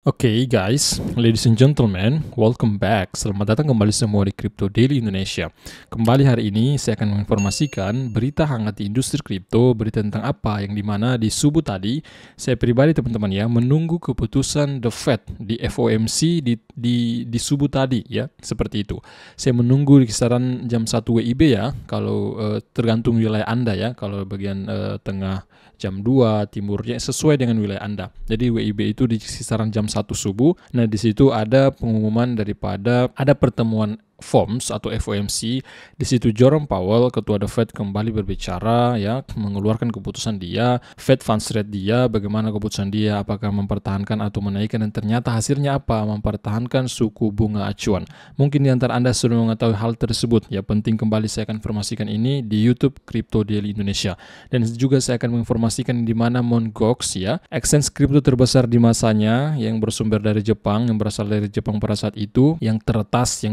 Oke guys, ladies and gentlemen, welcome back. Selamat datang kembali semua di Crypto Daily Indonesia. Kembali hari ini saya akan menginformasikan berita hangat di industri kripto, berita tentang apa yang dimana di subuh tadi, saya pribadi teman-teman ya, menunggu keputusan The Fed di FOMC di subuh tadi ya, seperti itu. Saya menunggu di kisaran jam 1 WIB ya, kalau tergantung wilayah Anda ya, kalau bagian tengah jam 2, timurnya sesuai dengan wilayah Anda. Jadi WIB itu di kisaran jam 1 subuh. Nah, di situ ada pengumuman daripada ada pertemuan FOMC atau FOMC. Di situ Jerome Powell, ketua The Fed, kembali berbicara ya, mengeluarkan keputusan dia, Fed Funds Rate dia, bagaimana keputusan dia, apakah mempertahankan atau menaikkan, dan ternyata hasilnya apa? Mempertahankan suku bunga acuan. Mungkin di antara Anda sudah mengetahui hal tersebut. Ya, penting kembali saya akan informasikan ini di YouTube Crypto Daily Indonesia. Dan juga saya akan menginformasikan di mana Mt. Gox ya, exchange kripto terbesar di masanya yang bersumber dari Jepang, yang berasal dari Jepang pada saat itu, yang diretas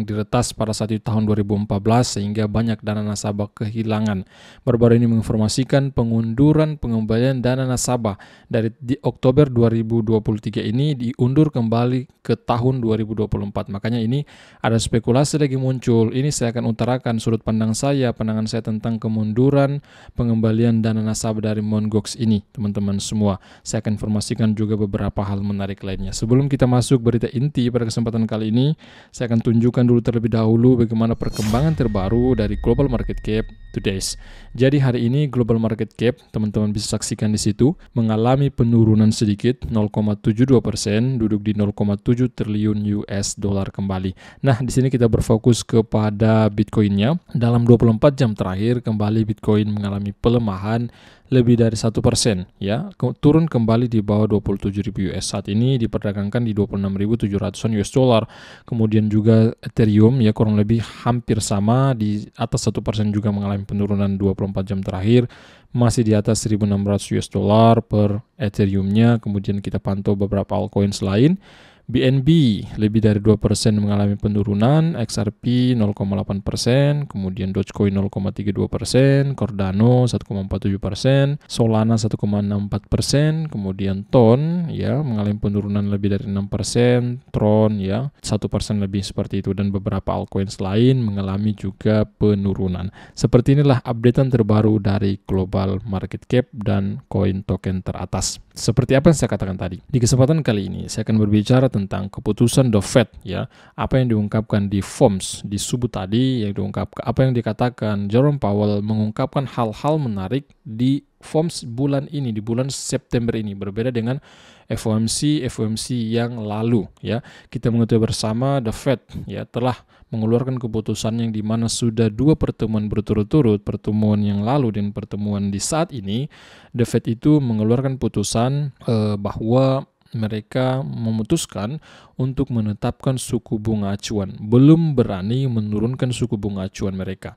pada saat itu tahun 2014 sehingga banyak dana nasabah kehilangan. Baru-baru ini menginformasikan pengunduran pengembalian dana nasabah dari Oktober 2023 ini diundur kembali ke tahun 2024. Makanya ini ada spekulasi lagi muncul. Ini saya akan utarakan sudut pandang saya, pandangan saya tentang kemunduran pengembalian dana nasabah dari Mt. Gox ini, teman-teman semua. Saya akan informasikan juga beberapa hal menarik lainnya. Sebelum kita masuk berita inti pada kesempatan kali ini, saya akan tunjukkan dulu terlebih dahulu bagaimana perkembangan terbaru dari global market cap today's. Jadi hari ini global market cap, teman-teman bisa saksikan di situ, mengalami penurunan sedikit 0,72%, duduk di 0,7 triliun US dollar kembali. Nah, di sini kita berfokus kepada Bitcoin-nya. Dalam 24 jam terakhir kembali Bitcoin mengalami pelemahan lebih dari 1% ya, turun kembali di bawah 27.000 US. Saat ini diperdagangkan di 26.700-an US dollar. Kemudian juga Ethereum ya, kurang lebih hampir sama, di atas 1% juga mengalami penurunan 24 jam terakhir, masih di atas 1.600 US dollar per Ethereum-nya. Kemudian kita pantau beberapa altcoins lain. BNB lebih dari 2% mengalami penurunan, XRP 0,8%, kemudian Dogecoin 0,32%, Cardano 1,47%, Solana 1,64%, kemudian TON ya mengalami penurunan lebih dari 6%, Tron ya 1% lebih seperti itu, dan beberapa altcoins lain mengalami juga penurunan. Seperti inilah updatean terbaru dari global market cap dan koin token teratas. Seperti apa yang saya katakan tadi. Di kesempatan kali ini saya akan berbicara tentang keputusan The Fed ya, apa yang diungkapkan di FOMC di subuh tadi, yang diungkapkan apa yang dikatakan Jerome Powell, mengungkapkan hal-hal menarik di FOMC bulan ini, di bulan September ini, berbeda dengan FOMC yang lalu ya. Kita mengetahui bersama The Fed ya telah mengeluarkan keputusan yang dimana sudah 2 pertemuan berturut-turut, pertemuan yang lalu dan pertemuan di saat ini, The Fed itu mengeluarkan putusan bahwa mereka memutuskan untuk menetapkan suku bunga acuan, belum berani menurunkan suku bunga acuan mereka.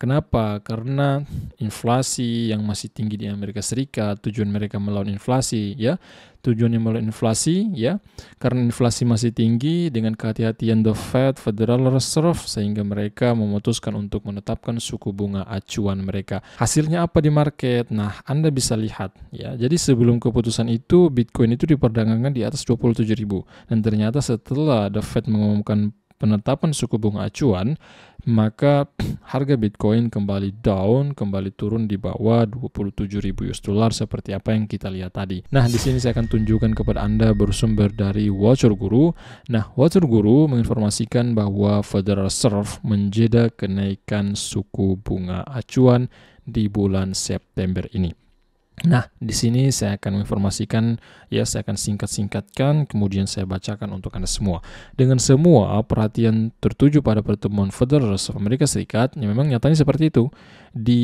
Kenapa? Karena inflasi yang masih tinggi di Amerika Serikat, tujuan mereka melawan inflasi ya. Tujuannya melawan inflasi ya, karena inflasi masih tinggi, dengan kehati-hatian The Fed, Federal Reserve, sehingga mereka memutuskan untuk menetapkan suku bunga acuan mereka. Hasilnya apa di market? Nah, Anda bisa lihat ya. Jadi sebelum keputusan itu Bitcoin itu diperdagangkan di atas 27.000, dan ternyata setelah The Fed mengumumkan penetapan suku bunga acuan, maka harga Bitcoin kembali down, kembali turun di bawah 27.000 US dollar seperti apa yang kita lihat tadi. Nah, di sini saya akan tunjukkan kepada Anda bersumber dari Watcher Guru. Nah, Watcher Guru menginformasikan bahwa Federal Reserve menjeda kenaikan suku bunga acuan di bulan September ini. Nah, di sini saya akan menginformasikan ya, saya akan singkat-singkatkan, kemudian saya bacakan untuk Anda semua. Dengan semua perhatian tertuju pada pertemuan Federal Reserve Amerika Serikat, yang memang nyatanya seperti itu. Di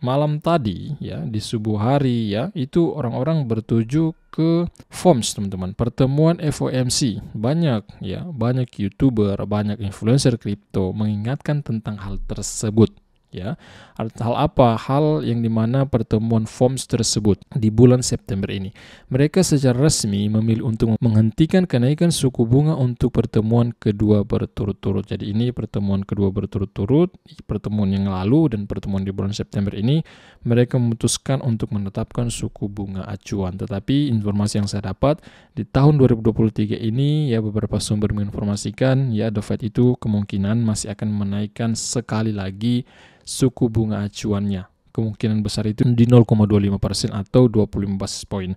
malam tadi ya, di subuh hari ya, itu orang-orang bertuju ke FOMC, teman-teman, pertemuan FOMC. Banyak ya, banyak YouTuber, banyak influencer kripto mengingatkan tentang hal tersebut Ya, hal apa? Hal yang dimana pertemuan FOMC tersebut di bulan September ini. Mereka secara resmi memilih untuk menghentikan kenaikan suku bunga untuk pertemuan kedua berturut-turut. Jadi ini pertemuan kedua berturut-turut, pertemuan yang lalu dan pertemuan di bulan September ini, mereka memutuskan untuk menetapkan suku bunga acuan. Tetapi informasi yang saya dapat di tahun 2023 ini, ya beberapa sumber menginformasikan, ya The Fed itu kemungkinan masih akan menaikkan sekali lagi suku bunga acuannya. Kemungkinan besar itu di 0,25% atau 25 basis point.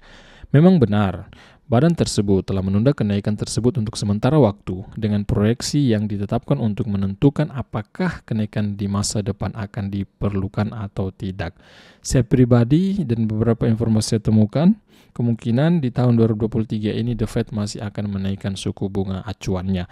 Memang benar, badan tersebut telah menunda kenaikan tersebut untuk sementara waktu dengan proyeksi yang ditetapkan untuk menentukan apakah kenaikan di masa depan akan diperlukan atau tidak. Saya pribadi dan beberapa informasi saya temukan, kemungkinan di tahun 2023 ini The Fed masih akan menaikkan suku bunga acuannya.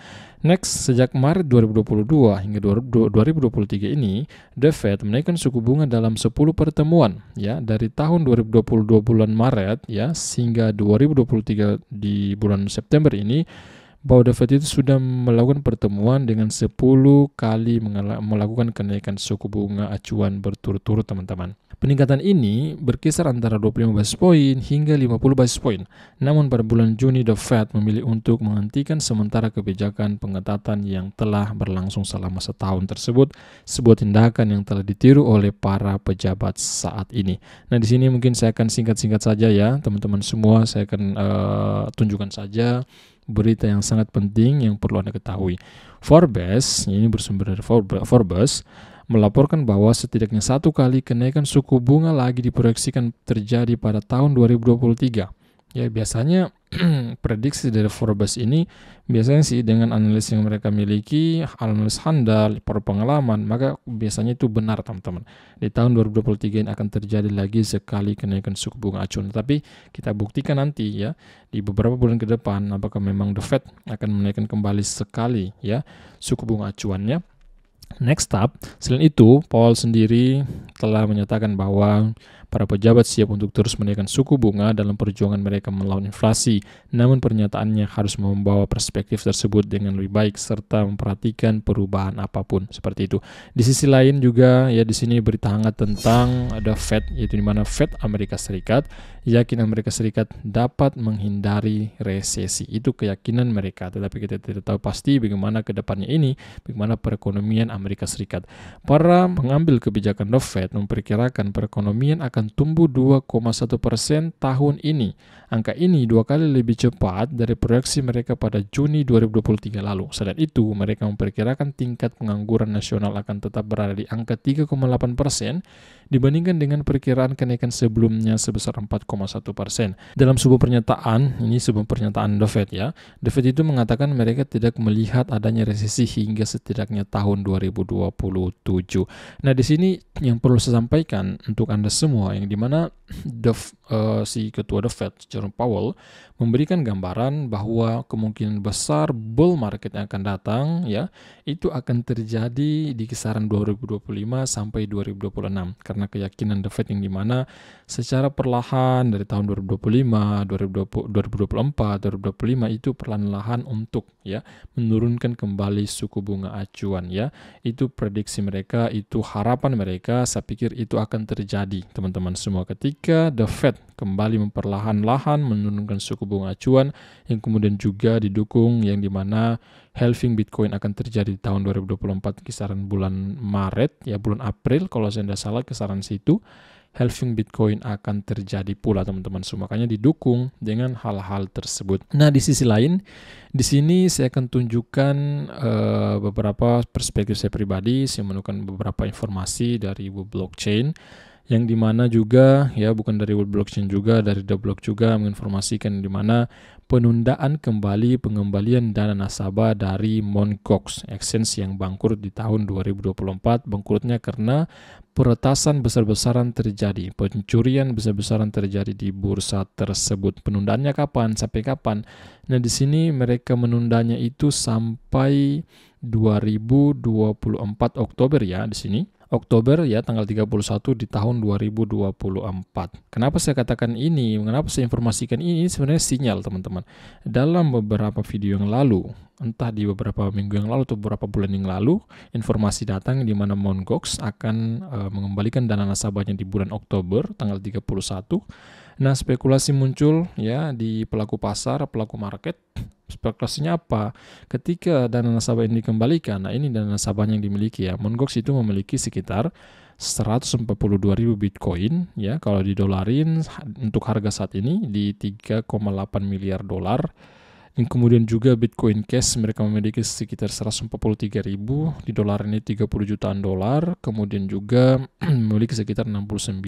Next, sejak Maret 2022 hingga 2023 ini, The Fed menaikkan suku bunga dalam 10 pertemuan, ya, dari tahun 2022 bulan Maret, ya, hingga 2023 di bulan September ini, bahwa The Fed itu sudah melakukan pertemuan dengan 10 kali melakukan kenaikan suku bunga acuan berturut-turut, teman-teman. Peningkatan ini berkisar antara 25 basis point hingga 50 basis point. Namun pada bulan Juni, The Fed memilih untuk menghentikan sementara kebijakan pengetatan yang telah berlangsung selama setahun tersebut, sebuah tindakan yang telah ditiru oleh para pejabat saat ini. Nah, di sini mungkin saya akan singkat-singkat saja ya, teman-teman semua. Saya akan tunjukkan saja berita yang sangat penting yang perlu Anda ketahui. Forbes, ini bersumber dari Forbes, melaporkan bahwa setidaknya 1 kali kenaikan suku bunga lagi diproyeksikan terjadi pada tahun 2023. Ya, biasanya prediksi dari Forbes ini biasanya sih dengan analis yang mereka miliki, analis handal, berpengalaman, maka biasanya itu benar, teman-teman. Di tahun 2023 ini akan terjadi lagi sekali kenaikan suku bunga acuan. Tapi kita buktikan nanti ya, di beberapa bulan ke depan apakah memang The Fed akan menaikkan kembali sekali ya suku bunga acuannya. Next up, selain itu, Powell sendiri telah menyatakan bahwa para pejabat siap untuk terus menaikkan suku bunga dalam perjuangan mereka melawan inflasi. Namun pernyataannya harus membawa perspektif tersebut dengan lebih baik serta memperhatikan perubahan apapun seperti itu. Di sisi lain juga ya, di sini berita hangat tentang ada Fed, yaitu di mana Fed Amerika Serikat yakin Amerika Serikat dapat menghindari resesi. Itu keyakinan mereka, tetapi kita tidak tahu pasti bagaimana ke depannya ini, bagaimana perekonomian Amerika Serikat. Para pengambil kebijakan The Fed memperkirakan perekonomian akan tumbuh 2,1% tahun ini. Angka ini 2 kali lebih cepat dari proyeksi mereka pada Juni 2023 lalu. Selain itu, mereka memperkirakan tingkat pengangguran nasional akan tetap berada di angka 3,8% dibandingkan dengan perkiraan kenaikan sebelumnya sebesar 4,1%. Dalam sebuah pernyataan, ini sebuah pernyataan The Fed ya, The Fed itu mengatakan mereka tidak melihat adanya resesi hingga setidaknya tahun 2027. Nah, di sini yang perlu saya sampaikan untuk Anda semua, yang dimana si ketua The Fed, Jerome Powell, memberikan gambaran bahwa kemungkinan besar bull market yang akan datang ya, itu akan terjadi di kisaran 2025 sampai 2026 karena keyakinan The Fed yang dimana secara perlahan dari tahun 2025, 2024, 2025 itu perlahan-lahan untuk ya menurunkan kembali suku bunga acuan ya. Itu prediksi mereka, itu harapan mereka. Saya pikir itu akan terjadi, teman-teman semua, ketika The Fed kembali memperlahan-lahan menurunkan suku bunga acuan yang kemudian juga didukung yang dimana halving Bitcoin akan terjadi di tahun 2024 kisaran bulan Maret ya, bulan April kalau saya tidak salah kisaran situ. Halving Bitcoin akan terjadi pula, teman-teman semua. Makanya didukung dengan hal-hal tersebut. Nah, di sisi lain, di sini saya akan tunjukkan beberapa perspektif saya pribadi. Saya menemukan beberapa informasi dari World Blockchain, yang dimana juga ya bukan dari World Blockchain juga, dari The Block juga menginformasikan dimana penundaan kembali pengembalian dana nasabah dari Mt. Gox Exchange yang bangkrut di tahun 2024. Bangkrutnya karena peretasan besar-besaran terjadi, pencurian besar-besaran terjadi di bursa tersebut. Penundaannya kapan? Sampai kapan? Nah, di sini mereka menundanya itu sampai 2024 Oktober ya di sini. Oktober ya, tanggal 31 di tahun 2024. Kenapa saya katakan ini? Kenapa saya informasikan ini? Sebenarnya sinyal teman-teman. Dalam beberapa video yang lalu, entah di beberapa minggu yang lalu atau beberapa bulan yang lalu, informasi datang di mana Mt. Gox akan mengembalikan dana nasabahnya di bulan Oktober tanggal 31. Nah, spekulasi muncul ya di pelaku pasar, pelaku market. Spekulasinya apa? Ketika dana nasabah ini dikembalikan, nah ini dana nasabahnya yang dimiliki ya. Mt. Gox itu memiliki sekitar 142.000 Bitcoin ya. Kalau didolarin untuk harga saat ini di 3,8 miliar dolar. Dan kemudian juga Bitcoin Cash mereka memiliki sekitar 143.000, di dolar ini 30 jutaan dolar. Kemudian juga memiliki sekitar 69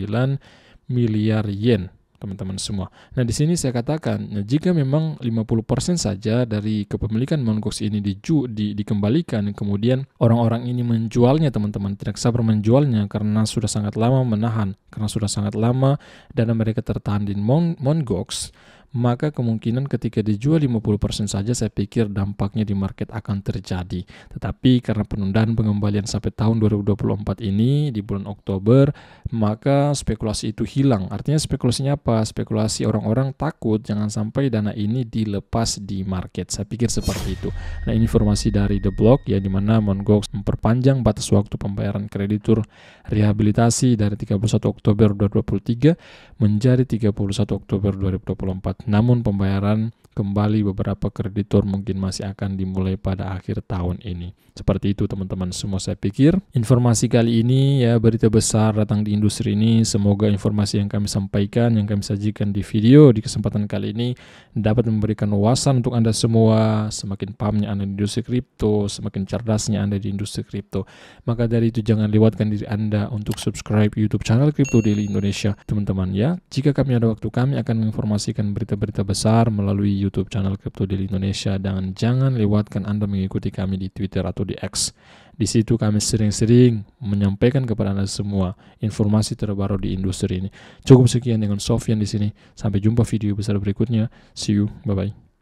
miliar yen. Teman-teman semua. Nah, di sini saya katakan, jika memang 50% saja dari kepemilikan Mt. Gox ini dikembalikan, kemudian orang-orang ini menjualnya, teman-teman, tidak sabar menjualnya karena sudah sangat lama menahan, karena sudah sangat lama dana mereka tertahan di Mt. Gox, maka kemungkinan ketika dijual 50% saja saya pikir dampaknya di market akan terjadi. Tetapi karena penundaan pengembalian sampai tahun 2024 ini di bulan Oktober, maka spekulasi itu hilang. Artinya spekulasinya apa? Spekulasi orang-orang takut jangan sampai dana ini dilepas di market. Saya pikir seperti itu. Nah, ini informasi dari The Block ya, di mana Mt. Gox memperpanjang batas waktu pembayaran kreditur rehabilitasi dari 31 Oktober 2023 menjadi 31 Oktober 2024. Namun pembayaran kembali beberapa kreditur mungkin masih akan dimulai pada akhir tahun ini. Seperti itu teman-teman semua, saya pikir informasi kali ini ya, berita besar datang di industri ini. Semoga informasi yang kami sampaikan, yang kami sajikan di video di kesempatan kali ini dapat memberikan wawasan untuk Anda semua. Semakin pahamnya Anda di industri kripto, semakin cerdasnya Anda di industri kripto. Maka dari itu jangan lewatkan diri Anda untuk subscribe YouTube channel Crypto Daily Indonesia teman-teman ya. Jika kami ada waktu, kami akan menginformasikan berita-berita besar melalui YouTube channel Crypto Daily Indonesia, dan jangan lewatkan Anda mengikuti kami di Twitter atau di X. Di situ kami sering-sering menyampaikan kepada Anda semua informasi terbaru di industri ini. Cukup sekian dengan Sofyan di sini. Sampai jumpa video besar berikutnya. See you. Bye bye.